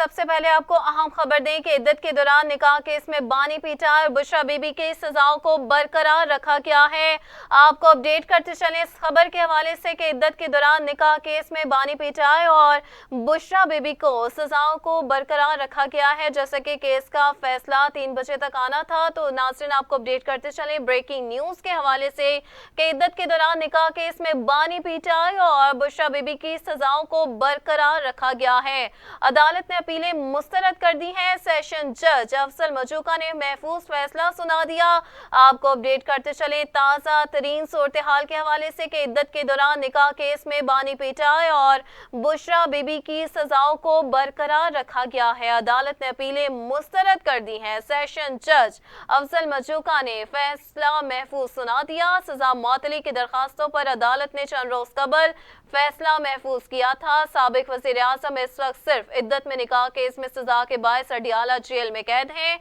سب سے پہلے آپ کو اہم خبر دیں کہ عدت کے دوران نکاح کیس میں بانی پیٹا اور بشرا بی بی کی سزاؤں کو برقرار رکھا گیا ہے۔ آپ کو اپڈیٹ کرتے چلیں اس خبر کے حوالے سے کہ عدت کے دوران نکاح کیس میں بانی پیٹائے اور بشرا بی بی کو سزاؤں کو برقرار رکھا گیا ہے۔ جیسا کہ کیس کا فیصلہ 3 بجے تک آنا تھا، تو ناظرین آپ کو اپڈیٹ کرتے چلیں بریکنگ نیوز کے حوالے سے کہ عدت کے دوران نکاح کیس میں بانی پیٹائی اور بشرا بی بی کی سزاؤں کو برقرار رکھا گیا ہے۔ عدالت نے اپیلیں مسترد کر دی ہیں۔ سیشن جج افضل مجوکا نے محفوظ فیصلہ سنا دیا۔ آپ کو اپڈیٹ کرتے چلیں تازہ ترین صورتحال کے حوالے سے کہ عدت کے دوران نکاح کیس میں بانی پیٹائی اور بشرا بی بی کی سزاؤں کو برقرار رکھا گیا ہے۔ عدالت نے اپیلیں مسترد کر دی ہیں۔ سیشن جج افضل مجوکا نے فیصلہ محفوظ سنا دیا۔ سزا معطلی کی درخواستوں پر عدالت نے چند روز قبل فیصلہ محفوظ کیا تھا۔ سابق وزیر اعظم اس وقت صرف عدت میں نکاح کیس میں سزا کے باعث اڈیالہ جیل میں قید ہیں،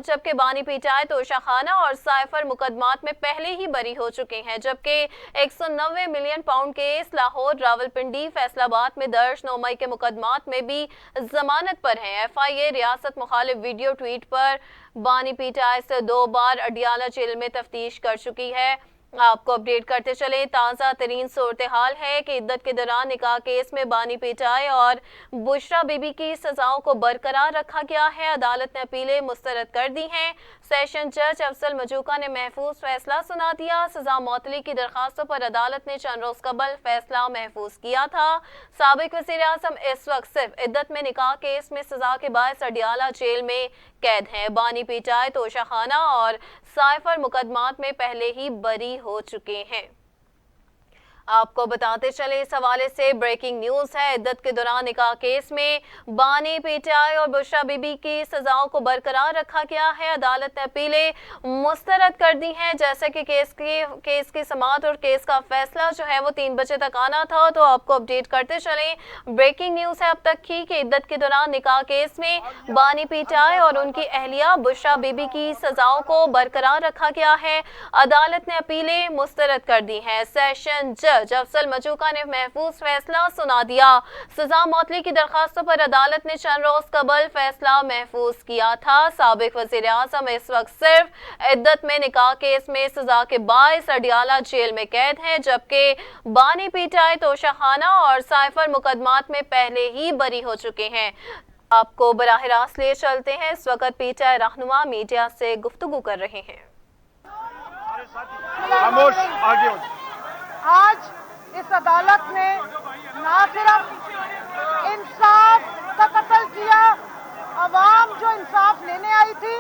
جبکہ بانی پیٹائی توشہ خانہ اور سائفر مقدمات میں پہلے ہی بری ہو چکے ہیں، جبکہ 190 million pound case Lahore, Rawalpindi, Faisal آباد میں درج 9 مئی کے مقدمات میں بھی ضمانت پر ہیں۔ FIA ریاست مخالف ویڈیو ٹویٹ پر بانی پیٹائی سے 2 بار اڈیالہ جیل میں تفتیش کر چکی ہے۔ آپ کو اپڈیٹ کرتے چلیں تازہ ترین صورتحال ہے کہ عدت کے دوران نکاح کیس میں بانی پیٹائی اور بشرا بی بی کی سزاؤں کو برقرار رکھا گیا ہے۔ عدالت نے اپیلیں مسترد کر دی ہیں۔ سیشن جج افضل مجوکا نے محفوظ فیصلہ سنا دیا۔ سزا معطلی کی درخواستوں پر عدالت نے چند روز قبل فیصلہ محفوظ کیا تھا۔ سابق وزیر اعظم اس وقت صرف عدت میں نکاح کیس میں سزا کے باعث اڈیالہ جیل میں قید ہیں، بانی پیٹائی توشہ خانہ اور سائفر مقدمات میں پہلے ہی بری ہو چکے ہیں۔ آپ کو بتاتے چلے اس حوالے سے بریکنگ نیوز ہے۔ عدت کے دوران نکاح کیس میں بانی پیٹائی اور بشرا بی بی کی سزاؤں کو برقرار رکھا گیا ہے۔ عدالت نے اپیلیں مسترد کر دی ہیں۔ جیسا کہ کیس کی سماعت اور کیس کا فیصلہ جو ہے وہ 3 بجے تک آنا تھا، تو آپ کو اپڈیٹ کرتے چلیں بریکنگ نیوز ہے اب تک کی کہ عدت کے دوران نکاح کیس میں بانی پیٹائی اور ان کی اہلیہ بشرا بی بی کی سزاؤں کو برقرار رکھا گیا ہے۔ عدالت نے اپیلیں مسترد کر دی ہیں۔ سیشن جج افضل مجوکا نے محفوظ فیصلہ سنا دیا۔ سزا معطلی کی درخواستوں پر عدالت نے چند روز قبل فیصلہ محفوظ کیا تھا۔ سابق وزیر اعظم اس وقت صرف عدت میں نکاح کیس میں سزا کے باعث اڈیالہ جیل میں قید ہیں، جبکہ بانی پیٹائی توشہ خانہ اور سائفر مقدمات میں پہلے ہی بری ہو چکے ہیں۔ آپ کو براہ راست لے چلتے ہیں۔ اس وقت پی ٹی آئی رہنما میڈیا سے گفتگو کر رہے ہیں۔ آج اس عدالت نے نہ صرف انصاف کا قتل کیا، عوام جو انصاف لینے آئی تھی،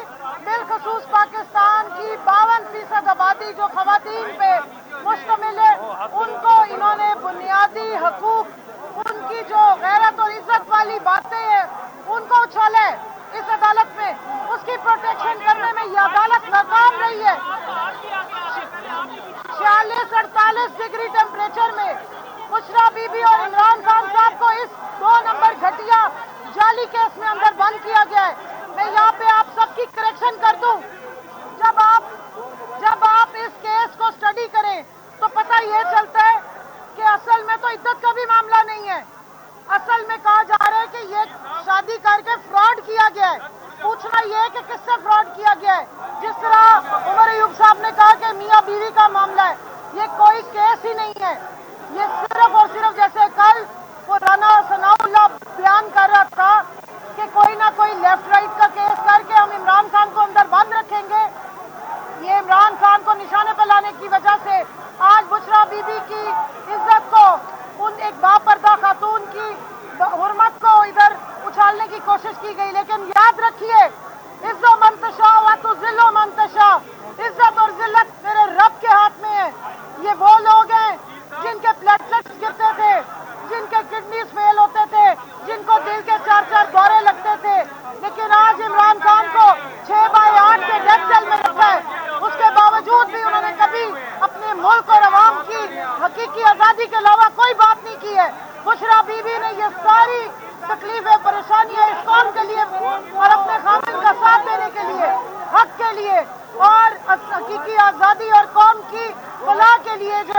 بالخصوص پاکستان کی 52% آبادی جو خواتین پہ مشتمل ہے، ان کو انہوں نے بنیادی حقوق، ان کی جو غیرت اور عزت والی باتیں ہیں ان کو اچھالے اس عدالت میں۔ اس کی پروٹیکشن کرنے میں یہ عدالت ناکام رہی ہے۔ 46-48 ڈگری ٹیمپریچر میں بشرا بی بی اور عمران خان صاحب کو اس 2 نمبر گھٹیا جعلی کیس میں اندر بند کیا گیا ہے۔ میں یہاں پہ آپ سب کی کریکشن کر دوں، جب آپ اس کیس کو سٹڈی کریں تو پتہ یہ چلتا ہے کہ اصل میں تو عدت کا بھی معاملہ نہیں ہے۔ اصل میں کہا جا رہا ہے کہ یہ شادی کر کے فراڈ کیا گیا ہے۔ پوچھنا یہ ہے کہ کس سے فراڈ کیا گیا ہے؟ جس طرح عمر ایوب صاحب نے کہا کہ میاں بیوی کا معاملہ ہے، یہ کوئی کیس ہی نہیں ہے۔ یہ صرف اور صرف جیسے کل رانا ثناء اللہ بیان کر رہا تھا کہ کوئی نہ کوئی لیفٹ رائٹ کا کیس کر کے ہم عمران خان کو اندر بند رکھیں گے، یہ عمران خان کو نشانے پہ لانے کی وجہ سے آج بشرا بی بی کی عزت کو، ان ایک باپردہ خاتون کی حرمت کو ادھر اچھالنے کی کوشش کی گئی۔ لیکن یاد رکھیے، عز و منتشا و تذل و منتشا، عزت اور ذلت میرے رب کے ہاتھ میں ہے۔ یہ وہ لوگ ہیں جن کے پلیٹلیٹس گرتے تھے، جن کے کڈنیز فیل ہوتے تھے، جن کو دل کے 4 دورے لگتے تھے، لیکن آج عمران خان کو 6/8 کے ڈیتھ سیل میں رکھا ہے۔ اس کے باوجود بھی انہوں نے کبھی اپنے ملک اور عوام کی حقیقی آزادی کے علاوہ کوئی بات نہیں کی ہے۔ بشرا بی بی نے یہ ساری تکلیفیں، پریشانیاں اس قوم کے لیے اور اپنے خامن کا ساتھ دینے کے لیے، حق کے لیے اور حقیقی آزادی اور قوم کی فلاح کے لیے جو